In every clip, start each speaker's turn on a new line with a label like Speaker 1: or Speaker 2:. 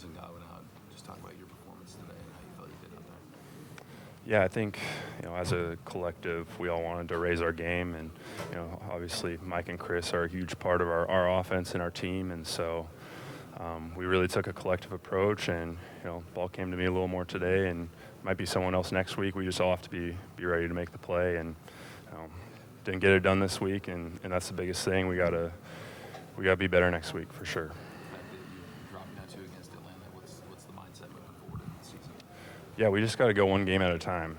Speaker 1: and got went out. Just talk about your performance today and how you felt you did out there.
Speaker 2: Yeah, I think, as a collective, we all wanted to raise our game, and, obviously Mike and Chris are a huge part of our offense and our team, and so we really took a collective approach, and, ball came to me a little more today, and might be someone else next week. We just all have to be ready to make the play, and didn't get it done this week, and that's the biggest thing. We gotta be better next week for sure.
Speaker 1: The fact that you're dropping down 2 against Atlanta, what's the mindset moving forward in the season?
Speaker 2: Yeah, we just got to go one game at a time.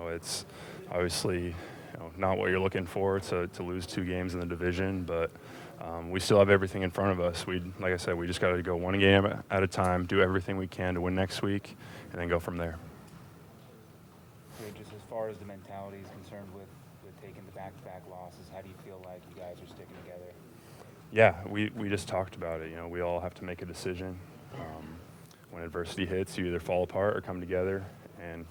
Speaker 2: It's obviously not what you're looking for to lose 2 games in the division, but we still have everything in front of us. Like I said, we just got to go one game at a time, do everything we can to win next week, and then go from there.
Speaker 3: Just as far as the mentality is concerned with taking the back-to-back losses, how do you feel like you guys are sticking together?
Speaker 2: Yeah, we just talked about it. We all have to make a decision. When adversity hits, you either fall apart or come together and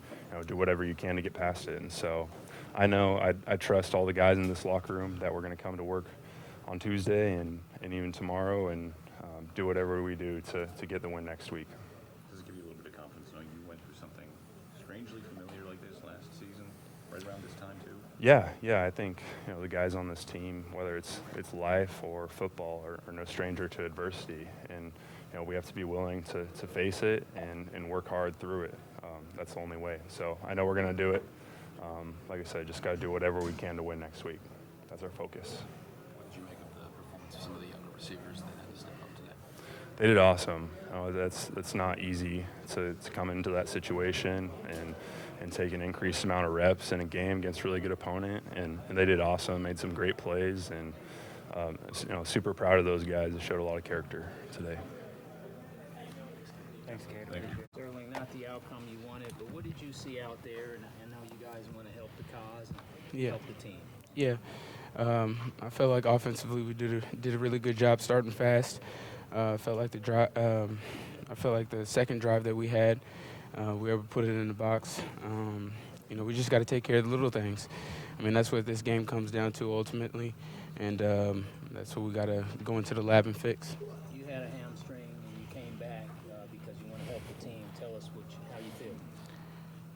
Speaker 2: do whatever you can to get past it. And so I know I trust all the guys in this locker room that we're going to come to work on Tuesday and even tomorrow and do whatever we do to get the win next week.
Speaker 4: Does it give you a little bit of confidence knowing you went through something strangely familiar like this last season, right around this time too?
Speaker 2: Yeah, I think the guys on this team, whether it's life or football, are no stranger to adversity, and we have to be willing to face it and work hard through it. That's the only way. So I know we're going to do it. Like I said, just got to do whatever we can to win next week. That's our focus.
Speaker 1: What did you make of the performance of some of the younger receivers that had to step up today?
Speaker 2: They did awesome. That's not easy to come into that situation and take an increased amount of reps in a game against a really good opponent. And they did awesome, made some great plays, and super proud of those guys. They showed a lot of character today.
Speaker 3: Thanks, Cade.
Speaker 4: Thank you.
Speaker 5: Sterling, not the outcome you wanted, but what did you see out there? And I know you guys want to help the cause and help the team.
Speaker 6: Yeah. I felt like offensively we did a really good job starting fast. I felt like the second drive that we had, we were able to put it in the box. We just got to take care of the little things. I mean, that's what this game comes down to ultimately, and that's what we got to go into the lab and fix.
Speaker 5: You had a hamstring and you came back because you want to help the team. Tell us how you feel.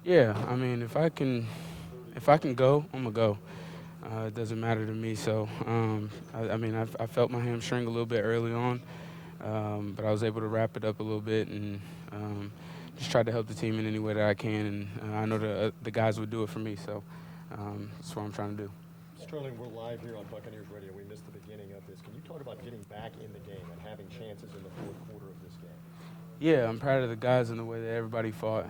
Speaker 6: Yeah, I mean, if I can go, I'm gonna go. It doesn't matter to me. So, I felt my hamstring a little bit early on, but I was able to wrap it up a little bit and just try to help the team in any way that I can. And I know the guys would do it for me. So that's what I'm trying to do.
Speaker 7: Sterling, we're live here on Buccaneers Radio. We missed the beginning of this. Can you talk about getting back in the game and having chances in the fourth quarter of this game?
Speaker 6: Yeah, I'm proud of the guys and the way that everybody fought.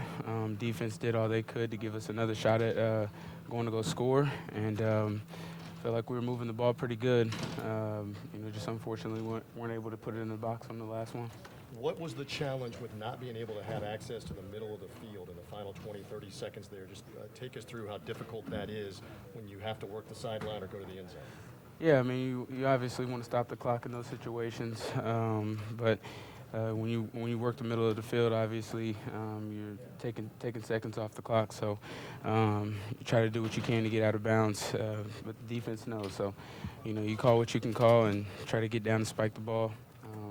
Speaker 6: Defense did all they could to give us another shot at going to go score, and felt like we were moving the ball pretty good. Just unfortunately weren't able to put it in the box on the last one.
Speaker 7: What was the challenge with not being able to have access to the middle of the field in the final 20, 30 seconds there? Just take us through how difficult that is when you have to work the sideline or go to the end zone.
Speaker 6: Yeah, I mean, you obviously want to stop the clock in those situations, but when you work the middle of the field, obviously you're taking seconds off the clock. So you try to do what you can to get out of bounds, but the defense knows. So you call what you can call and try to get down and spike the ball.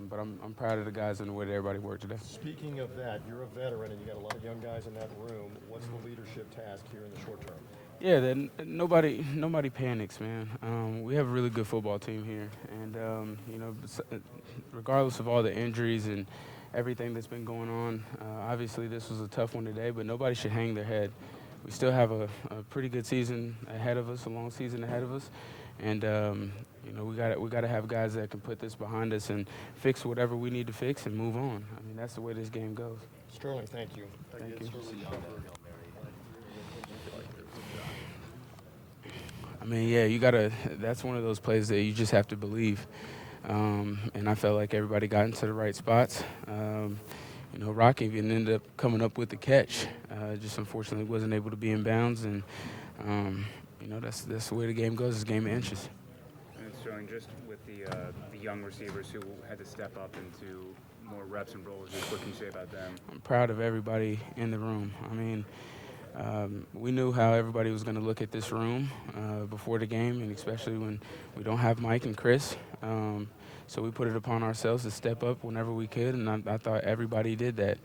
Speaker 6: But I'm proud of the guys and the way that everybody worked today.
Speaker 7: Speaking of that, you're a veteran and you got a lot of young guys in that room. What's the leadership task here in the short term?
Speaker 6: Yeah, then nobody panics, man. We have a really good football team here, and regardless of all the injuries and everything that's been going on, obviously this was a tough one today, but nobody should hang their head. We still have a pretty good season ahead of us, a long season ahead of us, and we got to have guys that can put this behind us and fix whatever we need to fix and move on. I mean, that's the way this game goes.
Speaker 7: Sterling, thank you.
Speaker 6: Thank you. I mean, yeah, that's one of those plays that you just have to believe. And I felt like everybody got into the right spots. Rock even ended up coming up with the catch. Just unfortunately wasn't able to be in bounds. And, that's the way the game goes. It's a game of inches.
Speaker 3: And Sterling, just with the young receivers who had to step up into more reps and roles, just what can you say about them?
Speaker 6: I'm proud of everybody in the room. I mean, we knew how everybody was going to look at this room before the game, and especially when we don't have Mike and Chris. So we put it upon ourselves to step up whenever we could, and I thought everybody did that.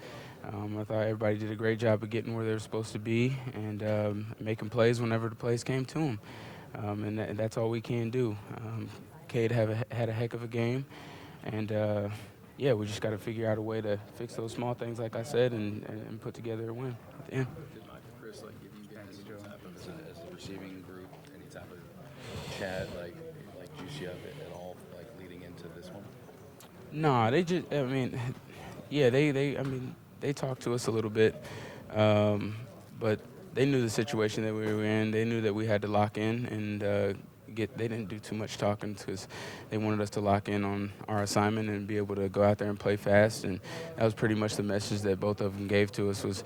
Speaker 6: I thought everybody did a great job of getting where they were supposed to be and making plays whenever the plays came to them. And that's all we can do. Cade had a heck of a game, and yeah, we just got to figure out a way to fix those small things, like I said, and put together a win at the end.
Speaker 1: Did Mike and Chris like give you guys any type of as a receiving group, any type of chat like juice you up at all like leading into this one?
Speaker 6: No, they just, I mean, yeah, they talked to us a little bit, but they knew the situation that we were in. They knew that we had to lock in and they didn't do too much talking because they wanted us to lock in on our assignment and be able to go out there and play fast. And that was pretty much the message that both of them gave to us was,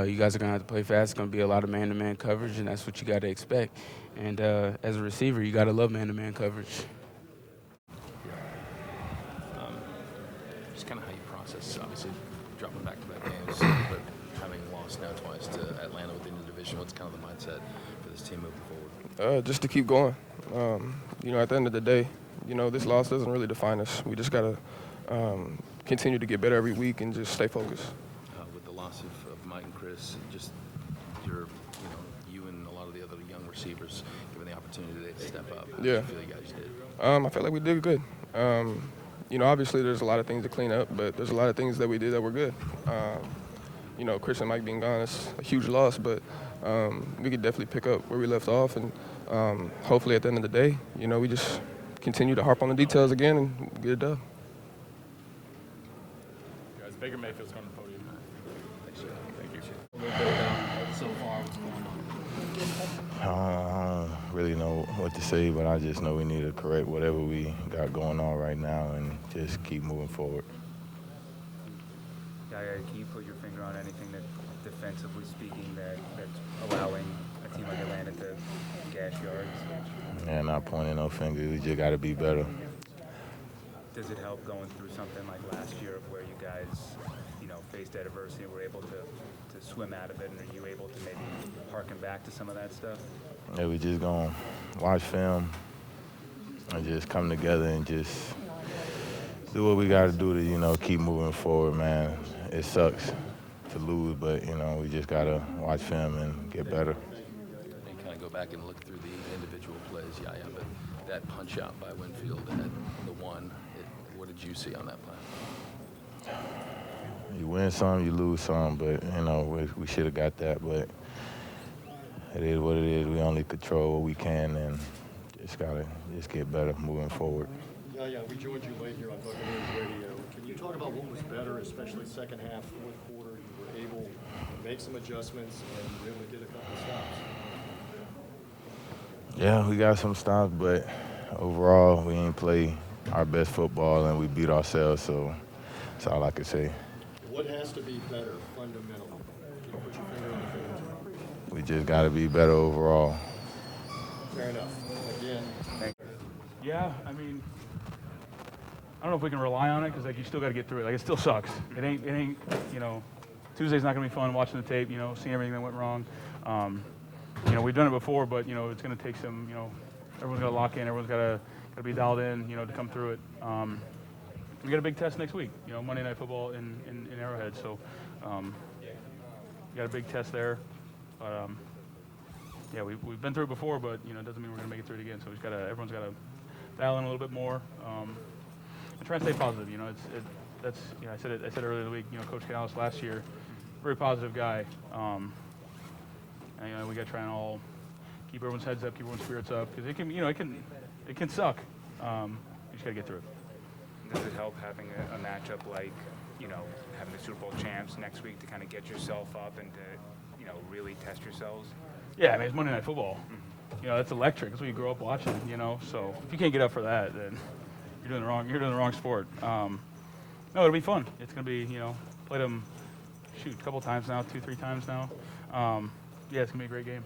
Speaker 6: you guys are going to have to play fast. It's going to be a lot of man-to-man coverage, and that's what you got to expect. And as a receiver, you got to love man-to-man coverage.
Speaker 1: Just kind of how you process, obviously, dropping back-to-back games, but having lost now twice to Atlanta within the division. What's kind of the mindset for this team moving forward?
Speaker 8: Just to keep going. At the end of the day, this loss doesn't really define us. We just got to continue to get better every week and just stay focused.
Speaker 1: With the loss of Mike and Chris, just you and a lot of the other young receivers given the opportunity today to step up. How do you feel you guys did?
Speaker 8: I feel like we did good. Obviously there's a lot of things to clean up, but there's a lot of things that we did that were good. Chris and Mike being gone is a huge loss, but we could definitely pick up where we left off, and hopefully at the end of the day, we just continue to harp on the details again and get it done.
Speaker 3: Guys, Baker Mayfield's going to the podium.
Speaker 1: Thank you.
Speaker 5: A little bit about so far what's going on.
Speaker 9: I don't really know what to say, but I just know we need to correct whatever we got going on right now and just keep moving forward.
Speaker 3: Yaya, can you put your finger on anything that, defensively speaking, that's allowing a team like Atlanta to gash yards?
Speaker 9: Yeah, not pointing no fingers. We just got to be better.
Speaker 3: Does it help going through something like last year of where you guys, faced adversity and were able to swim out of it, and are you able to maybe harken back to some of that stuff?
Speaker 9: Yeah, we just going to watch film and just come together and just do what we got to do to, keep moving forward, man. It sucks to lose, but, we just got to watch film and get better.
Speaker 1: And kind of go back and look through the individual plays, Yaya, but that punch out by Winfield at the one, what did you see on that play?
Speaker 9: You win some, you lose some, but, we should have got that, but it is what it is. We only control what we can and just got to get better moving forward.
Speaker 7: Yeah, we joined you late here on Buccaneers Radio. Can you talk about what was better, especially second half, fourth quarter? You were able to make some adjustments and you were able to get a couple of stops.
Speaker 9: Yeah, we got some stops, but overall we ain't play our best football and we beat ourselves, so that's all I can say.
Speaker 7: What has to be better fundamentally? Can you put your finger on the finger?
Speaker 9: We just got to be better overall.
Speaker 7: Fair enough. Again, thank you.
Speaker 10: Yeah, I don't know if we can rely on it because you still got to get through it. It still sucks. It ain't. Tuesday's not gonna be fun watching the tape. Seeing everything that went wrong. We've done it before, but it's gonna take some. Everyone's gotta lock in. Everyone's gotta be dialed in. To come through it. We got a big test next week. Monday Night Football in Arrowhead. So we got a big test there. But yeah, we've been through it before, but it doesn't mean we're gonna make it through it again. So everyone's gotta dial in a little bit more. And try and stay positive. I said it earlier in the week. Coach Canales last year, very positive guy. And we got to try and all keep everyone's heads up, keep everyone's spirits up, because it can suck. You just got to get through it.
Speaker 3: Does it help having a matchup like, having the Super Bowl champs next week to kind of get yourself up and to, really test yourselves?
Speaker 10: Yeah, it's Monday Night Football. That's electric. That's what you grow up watching. So if you can't get up for that, then you're doing the wrong sport. No, it'll be fun. It's gonna be, played them, a couple times now, 2-3 times now. Yeah, it's gonna be a great game.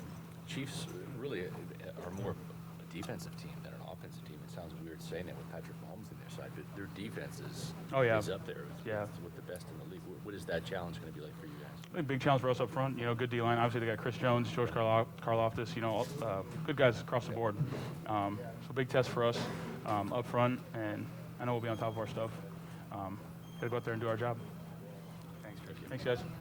Speaker 11: Chiefs really are more a defensive team than an offensive team. It sounds weird saying that with Patrick Mahomes on their side, but their defense is up there. It's with the best in the league. What is that challenge going to be like for you guys?
Speaker 10: I think big challenge for us up front. Good D-line. Obviously, they got Chris Jones, George Karlaftis. Good guys across the board. So big test for us up front, and I know we'll be on top of our stuff. Got to go out there and do our job.
Speaker 3: Thanks, Tristan.
Speaker 10: Thanks, guys.